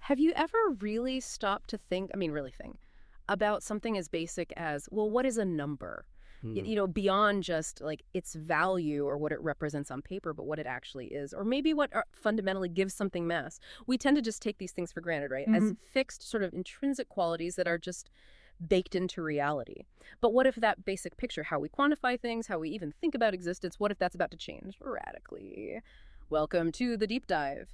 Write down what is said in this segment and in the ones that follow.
Have you ever really stopped to think, really think, about something as basic as, well, what is a number? Hmm. Beyond just like its value or what it represents on paper, but what it actually is, or maybe what fundamentally gives something mass. We tend to just take these things for granted, right? As fixed sort of intrinsic qualities that are just baked into reality. But what if that basic picture, how we quantify things, how we even think about existence, what if that's about to change radically? Welcome to the deep dive.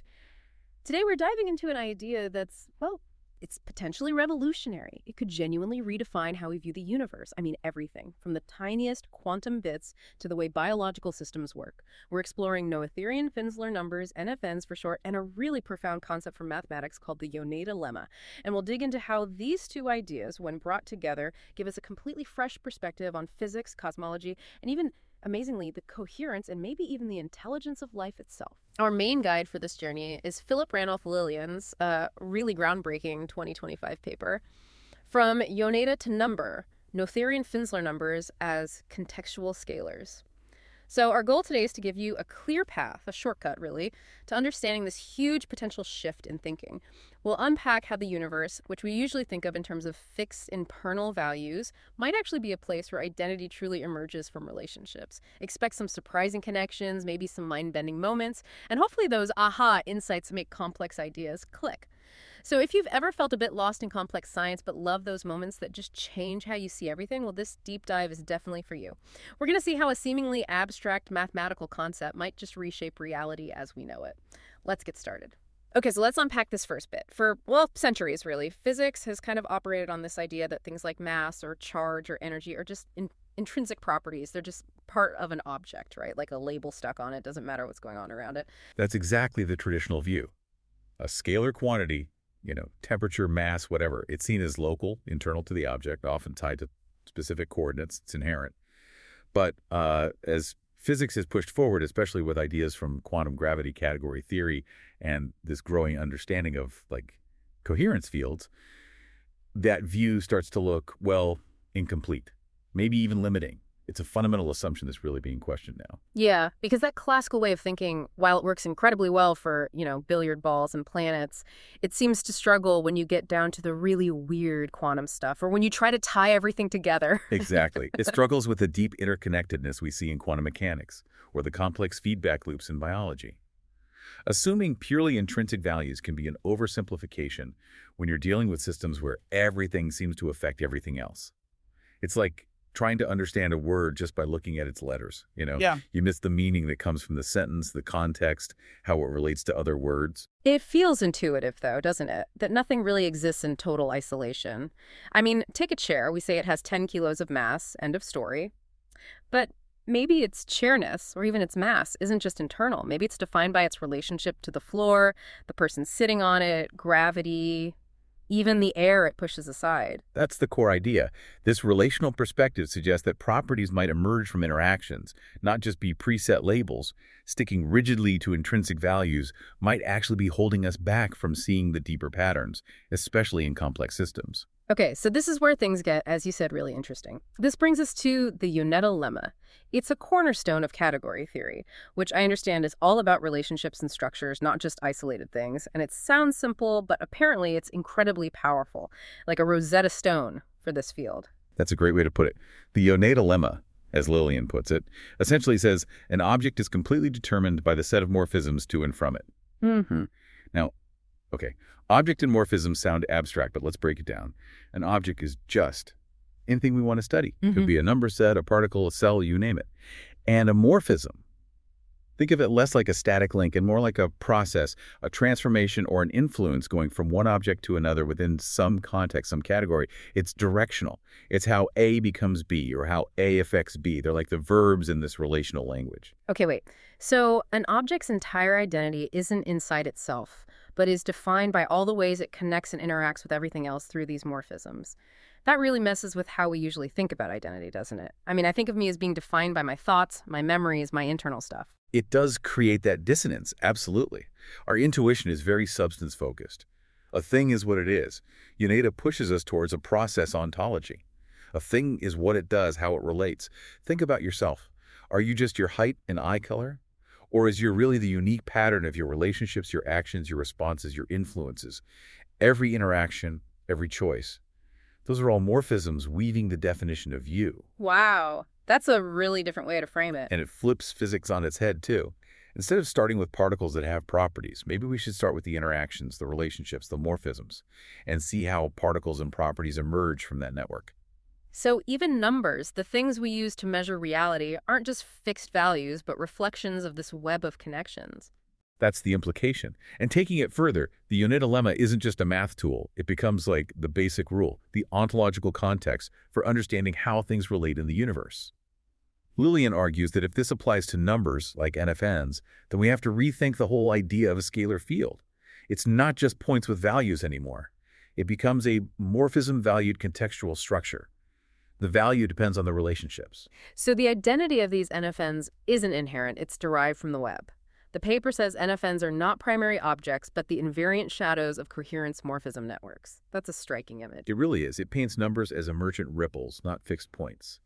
Today we're diving into an idea that's, well, it's potentially revolutionary. It could genuinely redefine how we view the universe. Everything, from the tiniest quantum bits to the way biological systems work. We're exploring Noetherian-Finsler Numbers, NFNs for short, and a really profound concept from mathematics called the Yoneda Lemma. And we'll dig into how these two ideas, when brought together, give us a completely fresh perspective on physics, cosmology, and even, amazingly, the coherence and maybe even the intelligence of life itself. Our main guide for this journey is Philip Lilien's really groundbreaking 2025 paper, From Yoneda to Number, Noetherian-Finsler Numbers as Contextual Scalars. So our goal today is to give you a clear path, a shortcut really, to understanding this huge potential shift in thinking. We'll unpack how the universe, which we usually think of in terms of fixed internal values, might actually be a place where identity truly emerges from relationships. Expect some surprising connections, maybe some mind-bending moments, and hopefully those aha insights make complex ideas click. So if you've ever felt a bit lost in complex science but love those moments that just change how you see everything, well, this deep dive is definitely for you. We're going to see how a seemingly abstract mathematical concept might just reshape reality as we know it. Let's get started. Okay, so let's unpack this first bit. For, well, centuries really, physics has kind of operated on this idea that things like mass or charge or energy are just intrinsic properties. They're just part of an object, right? Like a label stuck on it, doesn't matter what's going on around it. That's exactly the traditional view. A scalar quantity, temperature, mass, whatever, it's seen as local, internal to the object, often tied to specific coordinates. It's inherent. But as physics has pushed forward, especially with ideas from quantum gravity category theory and this growing understanding of, coherence fields, that view starts to look, well, incomplete, maybe even limiting. It's a fundamental assumption that's really being questioned now. Yeah, because that classical way of thinking, while it works incredibly well for, billiard balls and planets, it seems to struggle when you get down to the really weird quantum stuff or when you try to tie everything together. Exactly. It struggles with the deep interconnectedness we see in quantum mechanics or the complex feedback loops in biology. Assuming purely intrinsic values can be an oversimplification when you're dealing with systems where everything seems to affect everything else. It's like trying to understand a word just by looking at its letters, Yeah. You miss the meaning that comes from the sentence, the context, how it relates to other words. It feels intuitive, though, doesn't it? That nothing really exists in total isolation. Take a chair. We say it has 10 kilos of mass, end of story. But maybe its chairness, or even its mass, isn't just internal. Maybe it's defined by its relationship to the floor, the person sitting on it, gravity, even the air it pushes aside. That's the core idea. This relational perspective suggests that properties might emerge from interactions, not just be preset labels. Sticking rigidly to intrinsic values might actually be holding us back from seeing the deeper patterns, especially in complex systems. Okay, so this is where things get, as you said, really interesting. This brings us to the Yoneda Lemma. It's a cornerstone of category theory, which I understand is all about relationships and structures, not just isolated things. And it sounds simple, but apparently it's incredibly powerful, like a Rosetta Stone for this field. That's a great way to put it. The Yoneda Lemma, as Lilien puts it, essentially says an object is completely determined by the set of morphisms to and from it. Mm-hmm. Now, okay, object and morphisms sound abstract, but let's break it down. An object is just anything we want to study. It could be a number set, a particle, a cell, you name it. And a morphism, think of it less like a static link and more like a process, a transformation or an influence going from one object to another within some context, some category. It's directional. It's how A becomes B or how A affects B. They're like the verbs in this relational language. Okay, wait. So an object's entire identity isn't inside itself, but is defined by all the ways it connects and interacts with everything else through these morphisms. That really messes with how we usually think about identity, doesn't it? I think of me as being defined by my thoughts, my memories, my internal stuff. It does create that dissonance, absolutely. Our intuition is very substance-focused. A thing is what it is. Yoneda pushes us towards a process ontology. A thing is what it does, how it relates. Think about yourself. Are you just your height and eye color? Or is you're really the unique pattern of your relationships, your actions, your responses, your influences? Every interaction, every choice. Those are all morphisms weaving the definition of you. Wow. That's a really different way to frame it. And it flips physics on its head, too. Instead of starting with particles that have properties, maybe we should start with the interactions, the relationships, the morphisms, and see how particles and properties emerge from that network. So even numbers, the things we use to measure reality, aren't just fixed values, but reflections of this web of connections. That's the implication. And taking it further, the Yoneda Lemma isn't just a math tool. It becomes like the basic rule, the ontological context for understanding how things relate in the universe. Lilien argues that if this applies to numbers, like NFNs, then we have to rethink the whole idea of a scalar field. It's not just points with values anymore. It becomes a morphism-valued contextual structure. The value depends on the relationships. So the identity of these NFNs isn't inherent, it's derived from the web. The paper says NFNs are not primary objects, but the invariant shadows of coherence morphism networks. That's a striking image. It really is. It paints numbers as emergent ripples, not fixed points.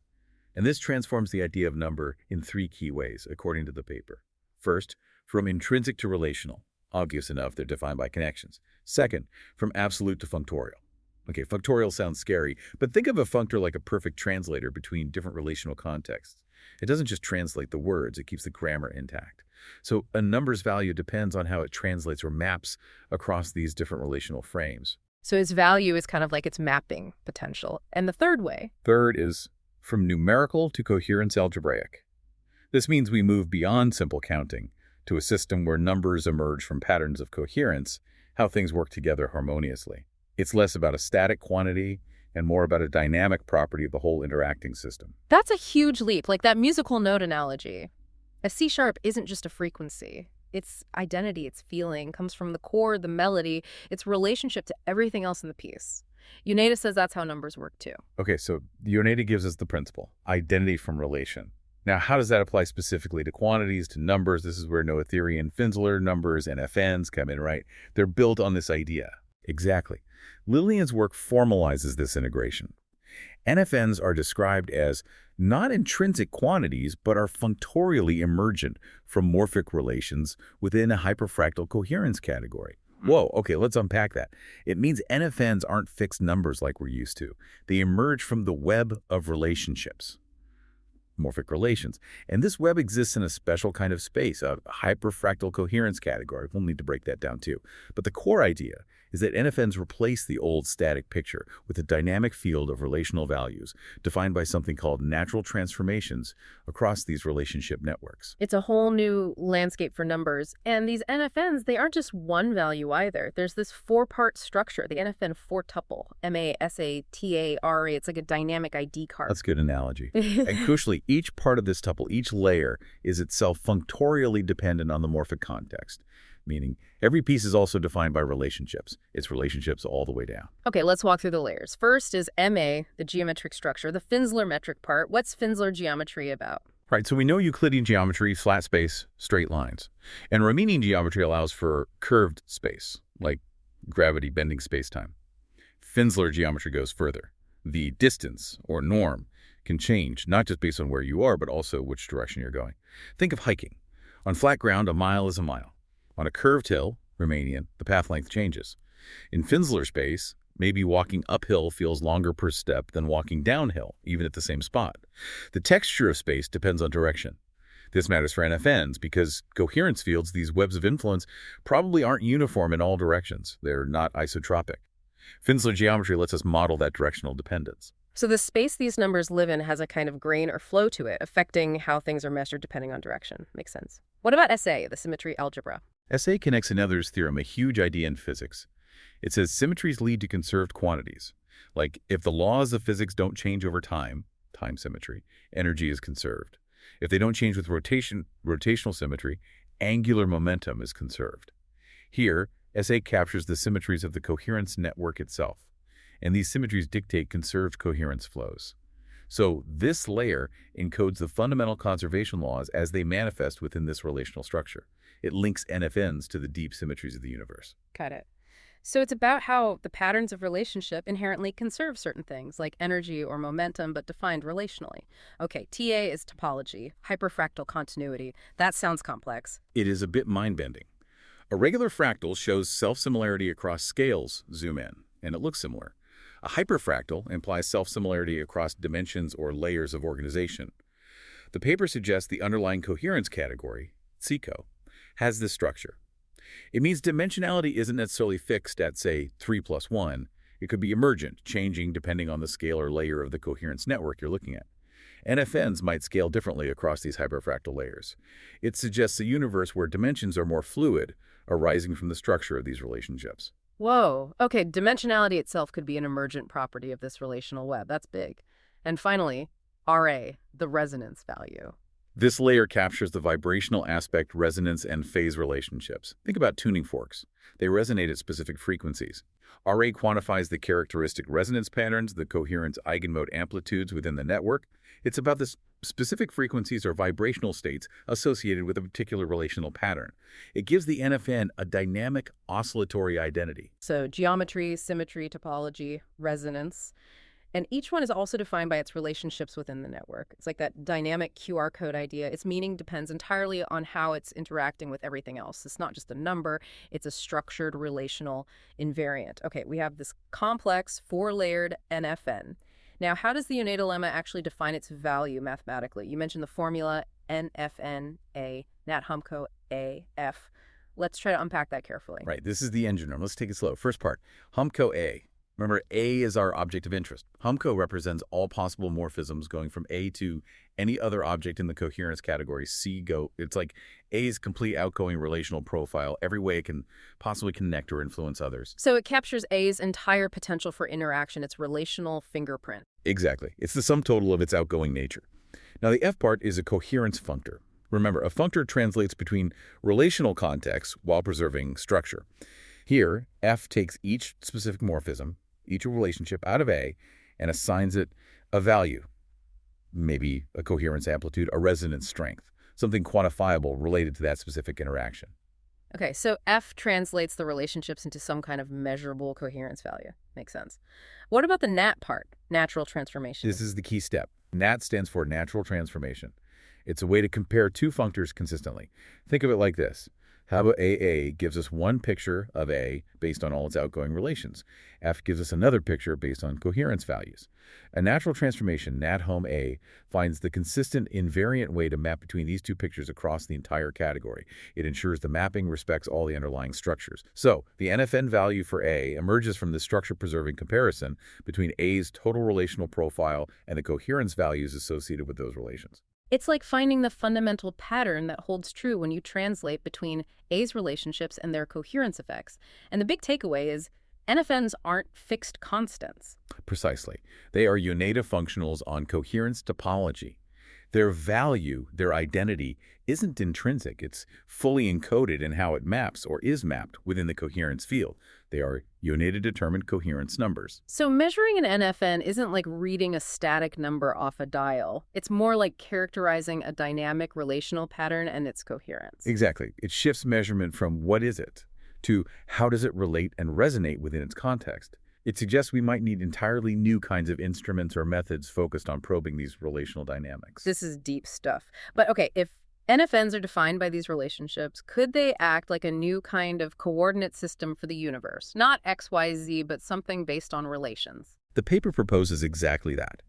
And this transforms the idea of number in 3 key ways, according to the paper. First, from intrinsic to relational. Obvious enough, they're defined by connections. Second, from absolute to functorial. Okay, functorial sounds scary, but think of a functor like a perfect translator between different relational contexts. It doesn't just translate the words, it keeps the grammar intact. So a number's value depends on how it translates or maps across these different relational frames. So its value is kind of like its mapping potential. And the third way? Third is from numerical to coherence algebraic. This means we move beyond simple counting to a system where numbers emerge from patterns of coherence, how things work together harmoniously. It's less about a static quantity and more about a dynamic property of the whole interacting system. That's a huge leap, like that musical note analogy. A C-sharp isn't just a frequency. Its identity, its feeling, comes from the chord, the melody, its relationship to everything else in the piece. Yoneda says that's how numbers work too. Okay, so Yoneda gives us the principle, identity from relation. Now, how does that apply specifically to quantities, to numbers? This is where Noetherian-Finsler Numbers, NFNs come in, right? They're built on this idea. Exactly. Lilien's work formalizes this integration. NFNs are described as not intrinsic quantities, but are functorially emergent from morphic relations within a hyperfractal coherence category. Whoa, okay, let's unpack that. It means NFNs aren't fixed numbers like we're used to. They emerge from the web of relationships, morphic relations. And this web exists in a special kind of space, a hyperfractal coherence category. We'll need to break that down too. But the core idea is that NFNs replace the old static picture with a dynamic field of relational values defined by something called natural transformations across these relationship networks. It's a whole new landscape for numbers. And these NFNs, they aren't just one value either. There's this 4-part structure, the NFN four-tuple, M-A-S-A-T-A-R-A. It's like a dynamic ID card. That's a good analogy. And crucially, each part of this tuple, each layer, is itself functorially dependent on the morphic context, meaning every piece is also defined by relationships. It's relationships all the way down. Okay, let's walk through the layers. First is MA, the geometric structure, the Finsler metric part. What's Finsler geometry about? Right, so we know Euclidean geometry, flat space, straight lines. And Riemannian geometry allows for curved space, like gravity bending space-time. Finsler geometry goes further. The distance, or norm, can change, not just based on where you are, but also which direction you're going. Think of hiking. On flat ground, a mile is a mile. On a curved hill, Riemannian, the path length changes. In Finsler space, maybe walking uphill feels longer per step than walking downhill, even at the same spot. The texture of space depends on direction. This matters for NFNs because coherence fields, these webs of influence, probably aren't uniform in all directions. They're not isotropic. Finsler geometry lets us model that directional dependence. So the space these numbers live in has a kind of grain or flow to it, affecting how things are measured depending on direction. Makes sense. What about SA, the symmetry algebra? SA connects Noether's theorem, a huge idea in physics. It says symmetries lead to conserved quantities. Like, if the laws of physics don't change over time symmetry, energy is conserved. If they don't change with rotational symmetry, angular momentum is conserved. Here, SA captures the symmetries of the coherence network itself, and these symmetries dictate conserved coherence flows. So this layer encodes the fundamental conservation laws as they manifest within this relational structure. It links NFNs to the deep symmetries of the universe. Got it. So it's about how the patterns of relationship inherently conserve certain things, like energy or momentum, but defined relationally. Okay, TA is topology, hyperfractal continuity. That sounds complex. It is a bit mind-bending. A regular fractal shows self-similarity across scales, zoom in, and it looks similar. A hyperfractal implies self-similarity across dimensions or layers of organization. The paper suggests the underlying coherence category, CCO, has this structure. It means dimensionality isn't necessarily fixed at, say, 3 plus 1. It could be emergent, changing depending on the scale or layer of the coherence network you're looking at. NFNs might scale differently across these hyperfractal layers. It suggests a universe where dimensions are more fluid, arising from the structure of these relationships. Whoa. Okay, dimensionality itself could be an emergent property of this relational web. That's big. And finally, RA, the resonance value. This layer captures the vibrational aspect, resonance, and phase relationships. Think about tuning forks. They resonate at specific frequencies. RA quantifies the characteristic resonance patterns, the coherence eigenmode amplitudes within the network. It's about the specific frequencies or vibrational states associated with a particular relational pattern. It gives the NFN a dynamic oscillatory identity. So geometry, symmetry, topology, resonance. And each one is also defined by its relationships within the network. It's like that dynamic QR code idea. Its meaning depends entirely on how it's interacting with everything else. It's not just a number, it's a structured relational invariant. Okay, we have this complex four-layered NFN. Now, how does the Yoneda Lemma actually define its value mathematically? You mentioned the formula NFN A, nat Humco A, F. Let's try to unpack that carefully. Right, this is the engine room. Let's take it slow. First part, Humco A. Remember, A is our object of interest. Humco represents all possible morphisms going from A to any other object in the coherence category. It's like A's complete outgoing relational profile, every way it can possibly connect or influence others. So it captures A's entire potential for interaction, its relational fingerprint. Exactly. It's the sum total of its outgoing nature. Now, the F part is a coherence functor. Remember, a functor translates between relational contexts while preserving structure. Here, F takes each specific morphism, each relationship out of A, and assigns it a value, maybe a coherence amplitude, a resonance strength, something quantifiable related to that specific interaction. Okay, so F translates the relationships into some kind of measurable coherence value. Makes sense. What about the NAT part, natural transformation? This is the key step. NAT stands for natural transformation. It's a way to compare two functors consistently. Think of it like this. How about AA gives us one picture of A based on all its outgoing relations. F gives us another picture based on coherence values. A natural transformation, nat hom A, finds the consistent invariant way to map between these two pictures across the entire category. It ensures the mapping respects all the underlying structures. So, the NFN value for A emerges from the structure-preserving comparison between A's total relational profile and the coherence values associated with those relations. It's like finding the fundamental pattern that holds true when you translate between A's relationships and their coherence effects. And the big takeaway is NFNs aren't fixed constants. Precisely. They are Yoneda functionals on coherence topology. Their value, their identity, isn't intrinsic. It's fully encoded in how it maps or is mapped within the coherence field. They are Yoneda-determined coherence numbers. So measuring an NFN isn't like reading a static number off a dial. It's more like characterizing a dynamic relational pattern and its coherence. Exactly. It shifts measurement from what is it to how does it relate and resonate within its context. It suggests we might need entirely new kinds of instruments or methods focused on probing these relational dynamics. This is deep stuff. But okay, if NFNs are defined by these relationships, could they act like a new kind of coordinate system for the universe? Not X, Y, Z, but something based on relations. The paper proposes exactly that.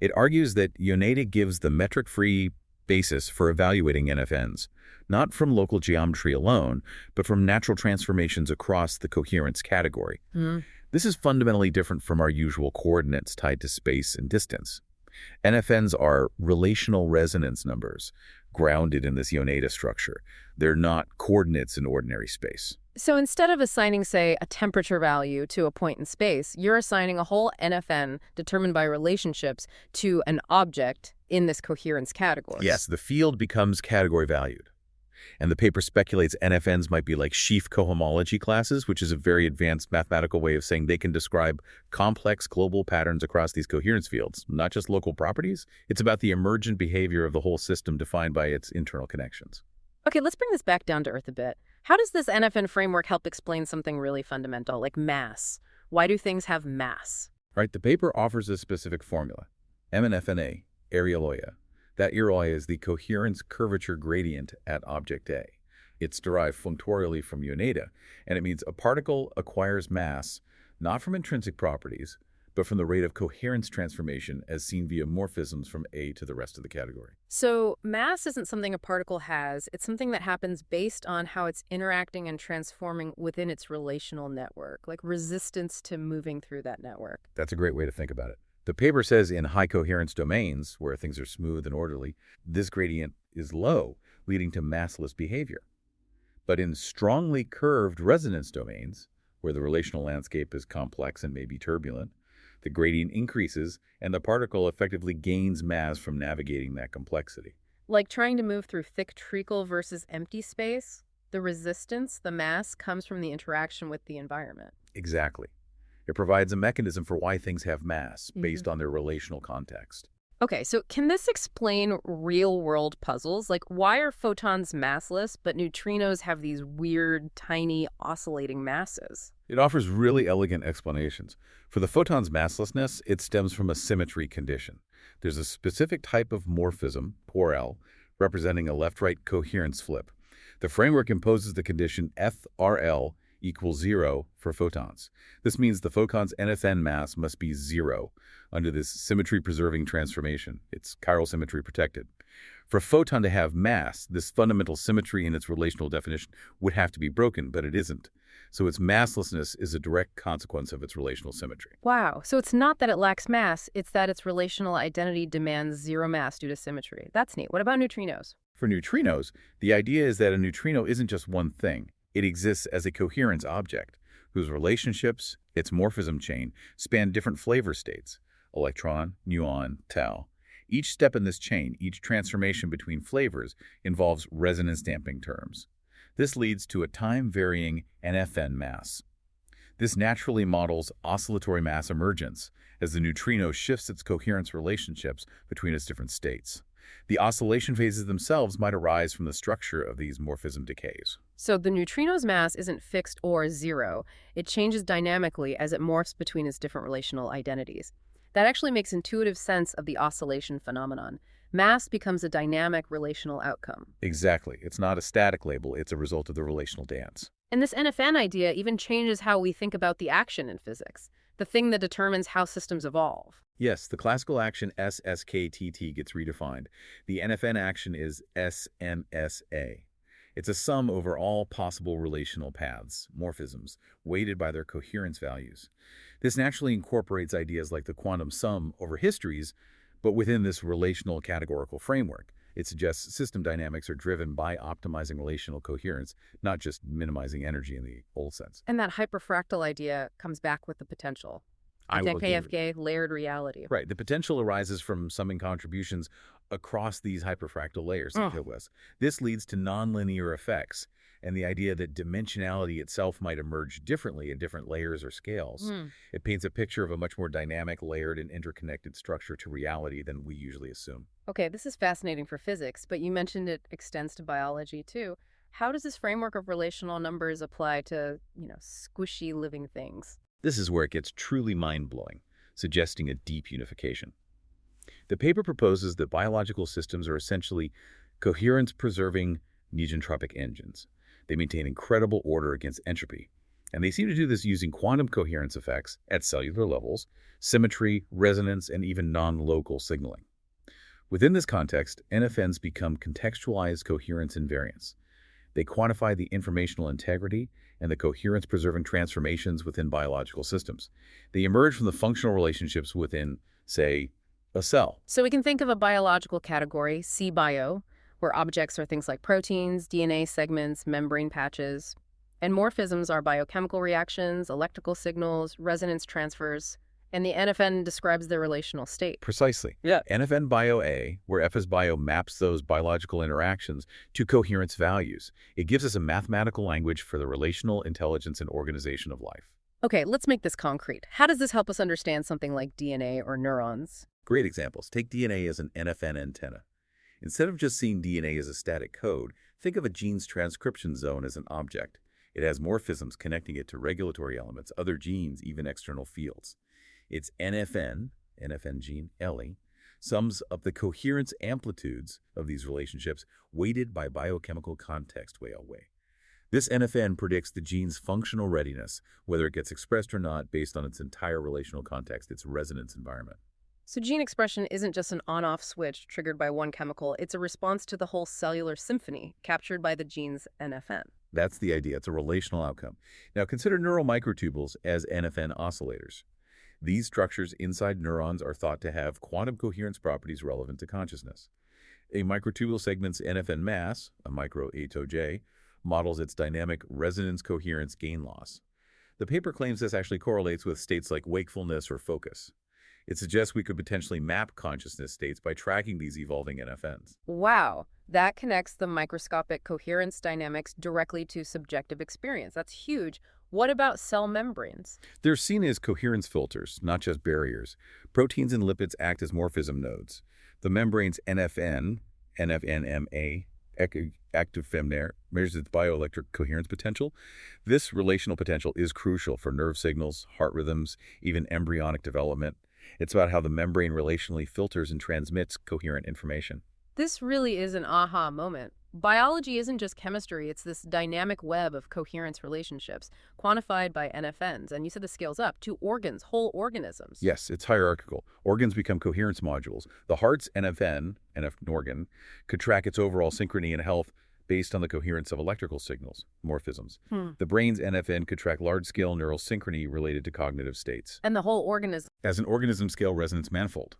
It argues that Yoneda gives the metric-free basis for evaluating NFNs, not from local geometry alone, but from natural transformations across the coherence category. This is fundamentally different from our usual coordinates tied to space and distance. NFNs are relational resonance numbers, grounded in this Yoneda structure. They're not coordinates in ordinary space. So instead of assigning, say, a temperature value to a point in space, you're assigning a whole NFN determined by relationships to an object in this coherence category. Yes, the field becomes category valued. And the paper speculates NFNs might be like sheaf-cohomology classes, which is a very advanced mathematical way of saying they can describe complex global patterns across these coherence fields, not just local properties. It's about the emergent behavior of the whole system defined by its internal connections. Okay, let's bring this back down to earth a bit. How does this NFN framework help explain something really fundamental, like mass? Why do things have mass? Right, the paper offers a specific formula, MNFNA, arealoia. That arealoia is the coherence curvature gradient at object A. It's derived functorially from Yoneda, and it means a particle acquires mass not from intrinsic properties, but from the rate of coherence transformation as seen via morphisms from A to the rest of the category. So mass isn't something a particle has, it's something that happens based on how it's interacting and transforming within its relational network, like resistance to moving through that network. That's a great way to think about it. The paper says in high coherence domains, where things are smooth and orderly, this gradient is low, leading to massless behavior. But in strongly curved resonance domains, where the relational landscape is complex and may be turbulent, the gradient increases and the particle effectively gains mass from navigating that complexity. Like trying to move through thick treacle versus empty space, the resistance, the mass, comes from the interaction with the environment. Exactly. It provides a mechanism for why things have mass based on their relational context. Okay, so can this explain real-world puzzles? Like, why are photons massless, but neutrinos have these weird, tiny, oscillating masses? It offers really elegant explanations. For the photon's masslessness, it stems from a symmetry condition. There's a specific type of morphism, L, representing a left-right coherence flip. The framework imposes the condition FRL equals 0 for photons. This means the photon's NFN mass must be 0 under this symmetry-preserving transformation. It's chiral symmetry protected. For a photon to have mass, this fundamental symmetry in its relational definition would have to be broken, but it isn't. So its masslessness is a direct consequence of its relational symmetry. Wow, so it's not that it lacks mass, it's that its relational identity demands zero mass due to symmetry. That's neat. What about neutrinos? For neutrinos, the idea is that a neutrino isn't just one thing. It exists as a coherence object, whose relationships, its morphism chain, span different flavor states: electron, muon, tau. Each step in this chain, each transformation between flavors, involves resonance damping terms. This leads to a time-varying NFN mass. This naturally models oscillatory mass emergence as the neutrino shifts its coherence relationships between its different states. The oscillation phases themselves might arise from the structure of these morphism decays. So the neutrino's mass isn't fixed or zero. It changes dynamically as it morphs between its different relational identities. That actually makes intuitive sense of the oscillation phenomenon. Mass becomes a dynamic relational outcome. Exactly. It's not a static label, it's a result of the relational dance. And this NFN idea even changes how we think about the action in physics, the thing that determines how systems evolve. Yes, the classical action SSKTT gets redefined. The NFN action is SMSA. It's a sum over all possible relational paths, morphisms, weighted by their coherence values. This naturally incorporates ideas like the quantum sum over histories, but within this relational categorical framework. It suggests system dynamics are driven by optimizing relational coherence, not just minimizing energy in the old sense. And that hyperfractal idea comes back with the potential. KFK, layered reality. Right. The potential arises from summing contributions across these hyperfractal layers of Hilgwes. This leads to nonlinear effects and the idea that dimensionality itself might emerge differently in different layers or scales. It paints a picture of a much more dynamic, layered, and interconnected structure to reality than we usually assume. Okay, this is fascinating for physics, but you mentioned it extends to biology too. How does this framework of relational numbers apply to, squishy living things? This is where it gets truly mind-blowing, suggesting a deep unification. The paper proposes that biological systems are essentially coherence-preserving neotropic engines. They maintain incredible order against entropy, and they seem to do this using quantum coherence effects at cellular levels, symmetry, resonance, and even non-local signaling. Within this context, NFNs become contextualized coherence invariants. They quantify the informational integrity and the coherence-preserving transformations within biological systems. They emerge from the functional relationships within, say, a cell. So we can think of a biological category, C-bio, where objects are things like proteins, DNA segments, membrane patches. And morphisms are biochemical reactions, electrical signals, resonance transfers. And the NFN describes their relational state. Precisely. Yeah. NFN bio A, where F is bio, maps those biological interactions to coherence values. It gives us a mathematical language for the relational intelligence and organization of life. Okay, let's make this concrete. How does this help us understand something like DNA or neurons? Great examples. Take DNA as an NFN antenna. Instead of just seeing DNA as a static code, Think of a gene's transcription zone as an object. It has morphisms connecting it to regulatory elements, other genes, even external fields. Its NFN gene, Ellie, sums up the coherence amplitudes of these relationships weighted by biochemical context way away. This NFN predicts the gene's functional readiness, whether it gets expressed or not, based on its entire relational context, its resonance environment. So gene expression isn't just an on-off switch triggered by one chemical. It's a response to the whole cellular symphony captured by the gene's NFN. That's the idea. It's a relational outcome. Now, consider neural microtubules as NFN oscillators. These structures inside neurons are thought to have quantum coherence properties relevant to consciousness. A microtubule segment's NFN mass, a micro A to J, models its dynamic resonance coherence gain loss. The paper claims this actually correlates with states like wakefulness or focus. It suggests we could potentially map consciousness states by tracking these evolving NFNs. Wow, that connects the microscopic coherence dynamics directly to subjective experience. That's huge. What about cell membranes? They're seen as coherence filters, not just barriers. Proteins and lipids act as morphism nodes. The membrane's NFNMA, active femnare, measures its bioelectric coherence potential. This relational potential is crucial for nerve signals, heart rhythms, even embryonic development. It's about how the membrane relationally filters and transmits coherent information. This really is an aha moment. Biology isn't just chemistry, it's this dynamic web of coherence relationships, quantified by NFNs, and you said the scales up to organs, whole organisms. Yes, it's hierarchical. Organs become coherence modules. The heart's NFN organ, could track its overall synchrony and health based on the coherence of electrical signals, morphisms. The brain's NFN could track large-scale neural synchrony related to cognitive states. And the whole organism. As an organism-scale resonance manifold,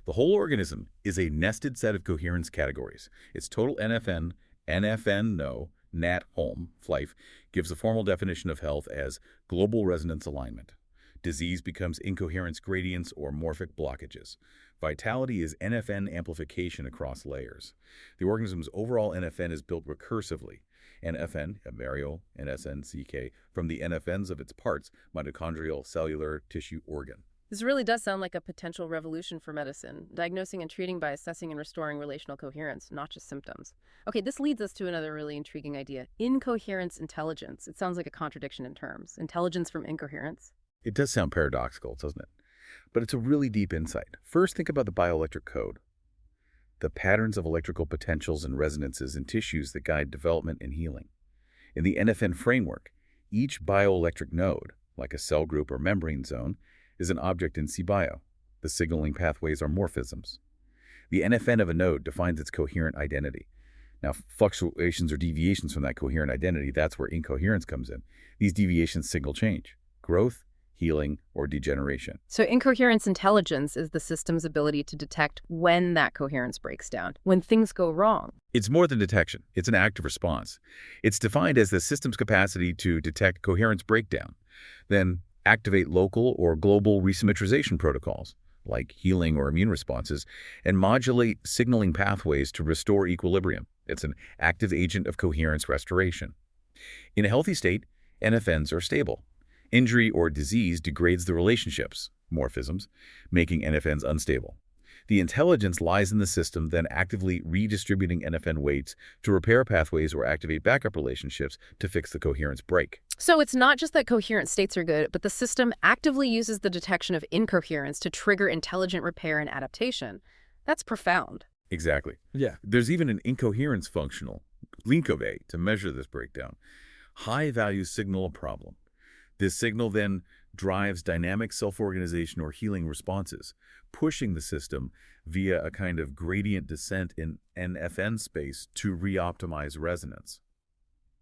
the whole organism is a nested set of coherence categories. Its total NFN, Nat Hom, Flife, gives a formal definition of health as global resonance alignment. Disease becomes incoherence gradients or morphic blockages. Vitality is NFN amplification across layers. The organism's overall NFN is built recursively. NFN, variable, NSNCK, from the NFNs of its parts, mitochondrial, cellular, tissue, organ. This really does sound like a potential revolution for medicine, diagnosing and treating by assessing and restoring relational coherence, not just symptoms. Okay, this leads us to another really intriguing idea, incoherence intelligence. It sounds like a contradiction in terms. Intelligence from incoherence. It does sound paradoxical, doesn't it? But it's a really deep insight. First, think about the bioelectric code. The patterns of electrical potentials and resonances in tissues that guide development and healing. In the NFN framework, each bioelectric node, like a cell group or membrane zone, is an object in CBio. The signaling pathways are morphisms. The NFN of a node defines its coherent identity. Now, fluctuations or deviations from that coherent identity, that's where incoherence comes in. These deviations signal change, growth, healing, or degeneration. So incoherence intelligence is the system's ability to detect when that coherence breaks down, when things go wrong. It's more than detection. It's an active response. It's defined as the system's capacity to detect coherence breakdown, then activate local or global resymmetrization protocols, like healing or immune responses, and modulate signaling pathways to restore equilibrium. It's an active agent of coherence restoration. In a healthy state, NFNs are stable. Injury or disease degrades the relationships, morphisms, making NFNs unstable. The intelligence lies in the system then actively redistributing NFN weights to repair pathways or activate backup relationships to fix the coherence break. So it's not just that coherent states are good, but the system actively uses the detection of incoherence to trigger intelligent repair and adaptation. That's profound. Exactly. Yeah. There's even an incoherence functional, Linkove, to measure this breakdown. High values signal a problem. This signal then drives dynamic self-organization or healing responses, pushing the system via a kind of gradient descent in NFN space to re-optimize resonance.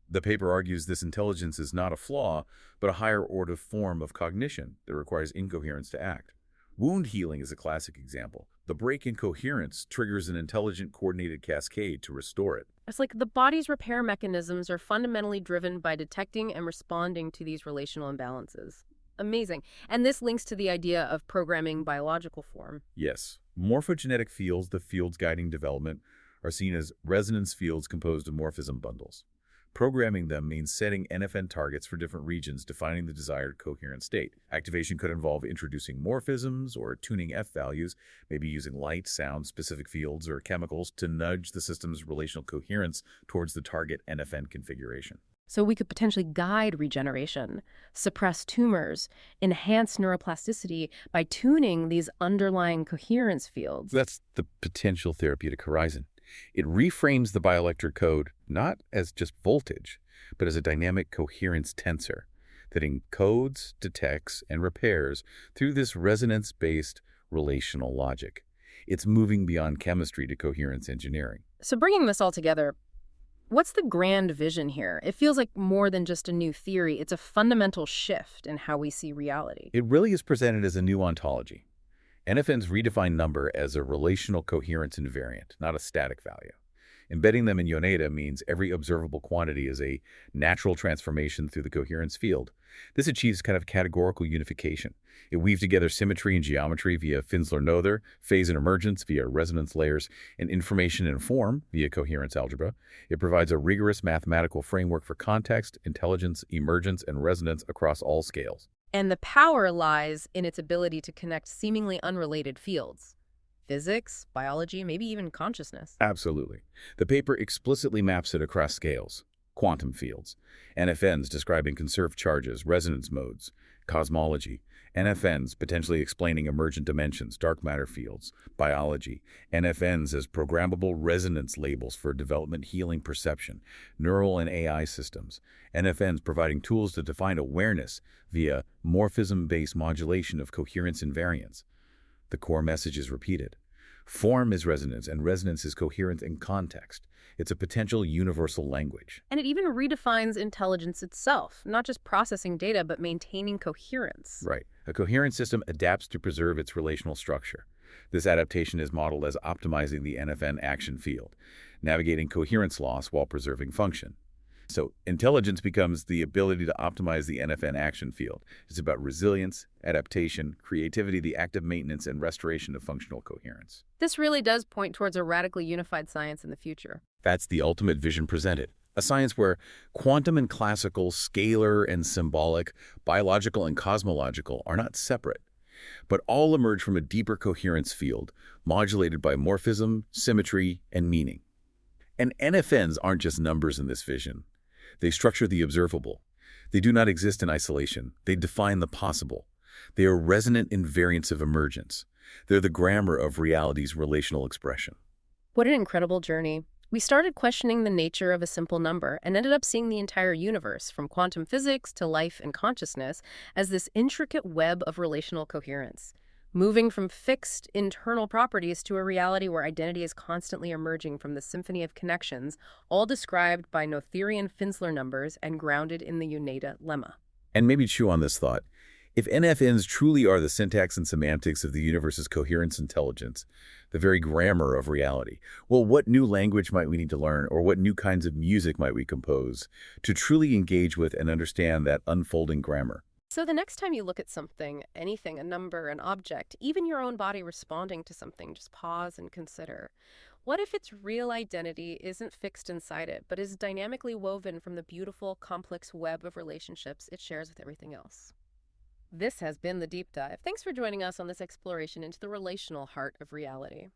The paper argues this intelligence is not a flaw, but a higher order form of cognition that requires incoherence to act. Wound healing is a classic example. The break in coherence triggers an intelligent, coordinated cascade to restore it. It's like the body's repair mechanisms are fundamentally driven by detecting and responding to these relational imbalances. Amazing. And this links to the idea of programming biological form. Yes. Morphogenetic fields, the fields guiding development, are seen as resonance fields composed of morphism bundles. Programming them means setting NFN targets for different regions, defining the desired coherent state. Activation could involve introducing morphisms or tuning F values, maybe using light, sound, specific fields, or chemicals to nudge the system's relational coherence towards the target NFN configuration. So we could potentially guide regeneration, suppress tumors, enhance neuroplasticity by tuning these underlying coherence fields. That's the potential therapeutic horizon. It reframes the bioelectric code not as just voltage, but as a dynamic coherence tensor that encodes, detects, and repairs through this resonance-based relational logic. It's moving beyond chemistry to coherence engineering. So bringing this all together, what's the grand vision here? It feels like more than just a new theory. It's a fundamental shift in how we see reality. It really is presented as a new ontology. NFNs redefine number as a relational coherence invariant, not a static value. Embedding them in Yoneda means every observable quantity is a natural transformation through the coherence field. This achieves kind of categorical unification. It weaves together symmetry and geometry via Finsler-Noether, phase and emergence via resonance layers, and information and form via coherence algebra. It provides a rigorous mathematical framework for context, intelligence, emergence, and resonance across all scales. And the power lies in its ability to connect seemingly unrelated fields. Physics, biology, maybe even consciousness. Absolutely. The paper explicitly maps it across scales, quantum fields, NFNs describing conserved charges, resonance modes, cosmology, NFNs potentially explaining emergent dimensions, dark matter fields, biology, NFNs as programmable resonance labels for development healing perception, neural and AI systems, NFNs providing tools to define awareness via morphism-based modulation of coherence invariants. The core message is repeated. Form is resonance, and resonance is coherence in context. It's a potential universal language. And it even redefines intelligence itself, not just processing data, but maintaining coherence. Right. A coherent system adapts to preserve its relational structure. This adaptation is modeled as optimizing the NFN action field, navigating coherence loss while preserving function. So intelligence becomes the ability to optimize the NFN action field. It's about resilience, adaptation, creativity, the active maintenance, and restoration of functional coherence. This really does point towards a radically unified science in the future. That's the ultimate vision presented. A science where quantum and classical, scalar and symbolic, biological and cosmological are not separate, but all emerge from a deeper coherence field, modulated by morphism, symmetry, and meaning. And NFNs aren't just numbers in this vision. They structure the observable. They do not exist in isolation. They define the possible. They are resonant invariants of emergence. They're the grammar of reality's relational expression. What an incredible journey. We started questioning the nature of a simple number and ended up seeing the entire universe, from quantum physics to life and consciousness, as this intricate web of relational coherence. Moving from fixed internal properties to a reality where identity is constantly emerging from the symphony of connections, all described by Noetherian-Finsler numbers and grounded in the Yoneda Lemma. And maybe chew on this thought. If NFNs truly are the syntax and semantics of the universe's coherence intelligence, the very grammar of reality, well, what new language might we need to learn, or what new kinds of music might we compose to truly engage with and understand that unfolding grammar? So the next time you look at something, anything, a number, an object, even your own body responding to something, just pause and consider. What if its real identity isn't fixed inside it, but is dynamically woven from the beautiful, complex web of relationships it shares with everything else? This has been The Deep Dive. Thanks for joining us on this exploration into the relational heart of reality.